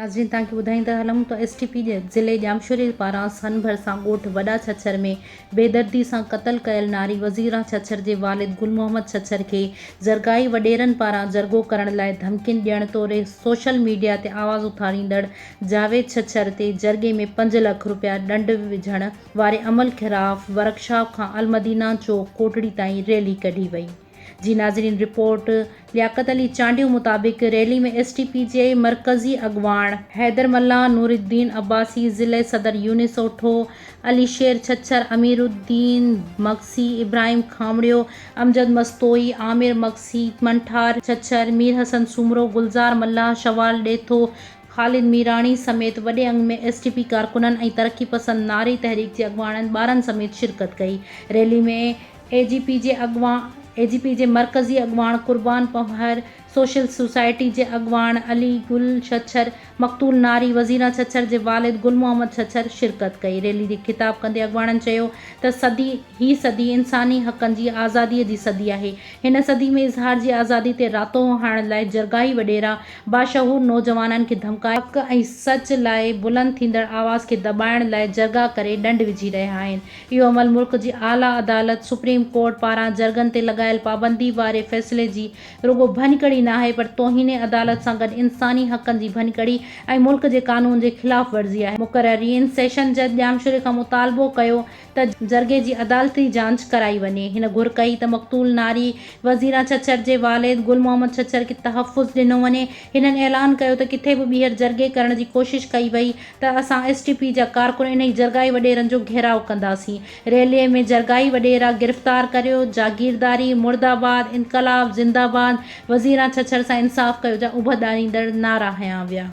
नाज़रीन तव्हांखे ॿुधाईंदा हलूं त एसटीपी ज़िले जामशोरी पारां सन भरसां ॻोठ वॾा छछर में बेदर्दी सां क़त्ल कयल नारी वज़ीरा छछर जे वालिद गुल मोहम्मद छछर खे ज़रगाई वॾेरनि पारां जरगो करण लाइ धमकियुनि ॾियण तौरु सोशल मीडिया ते आवाज़ उथारींदड़ जावेद छछर ते जरगे में 5 लख रुपया ॾंड विझण वारे अमल ख़िलाफ़ वर्कशॉप खां अलमदीना चौक कोटड़ी ताईं रैली कढी वई। जी नाज़रीन, रिपोर्ट लियाकत अली चांडियो मुताबिक़ रैली में एसटीपी जे मरकज़ी अगवान हैदर मल्ला, नूरुद्दीन अब्बासी, ज़िले सदर यूनिस ओठो, अली शेर छछर, अमीरुद्दीन मक्सी, इब्राहिम खामड़ियो, अमजद मस्तोई, आमिर मक्सी, मंठार छछर, मीर हसन सुमरो, गुलज़ार मल्ला, शवाल ॾेथो, ख़ालिद मीराणी समेत वॾे अंग में एसटीपी कारकुननि ऐं तरक़ी पसंद नारी तहरीक जे अगवाननि ॿारनि समेत शिरकत कई। रैली में एजीपी जे मरकज़ी अगवान कुर्बान पहर, सोशल सोसाइटी जे अगवान अली गुल छछर, मक़तूल नारी वज़ीरा छछर जे वालिद गुल मोहम्मद छछर शिरकत कई। रैली जी ख़िताब कंदे अगवाननि चयो त सदी इंसानी हक़नि जी आज़ादीअ जी सदी आहे। हिन सदी में इज़हार जी आज़ादी ते रातो हणण लाइ जरगाई वॾेरा बाशहूर नौजवाननि खे धमकाए हक़ ऐं सच लाइ बुलंद थींदड़ आवाज़ खे दॿाइण लाइ जरगा करे ॾंड विझी रहिया आहिनि। इहो अमल मुल्क जी आला अदालत सुप्रीम कोर्ट पारां जरगनि ते लॻायल पाबंदी वारे फ़ैसिले जी रुगो भञकड़ी न आहे, पर तौहीन अदालत सां गॾु इंसानी हक़नि जी भञकड़ी ऐं मुल्क जे कानून जे ख़िलाफ़ वर्ज़ी आहे। मुक़ररीन सेशन जज जामशोरी खां मुतालबो कयो त जरगे जी अदालती जांच कराई वञे। हिन घुर कई त मक़तूल नारी वज़ीरा छछर जे वालिद गुल मोहम्मद छछर खे तहफ़्फ़ुज़ ॾिनो वञे। हिननि ऐलान कयो त किथे बि ॿीहर जरगे करण जी कोशिश कई वई त असां एसटीपी जा कारकुन इन जरगाई वॾेरनि जो घेराव कंदासीं। रैलीअ में जरगाई वॾेरा गिरफ़्तार करियो, जागीरदारी मुर्दाबाद, इनक़लाब ज़िंदाबाद, वज़ीरा छछर सां इंसाफ़ कयो जा उभर ॾारींदड़ नारा हयां विया।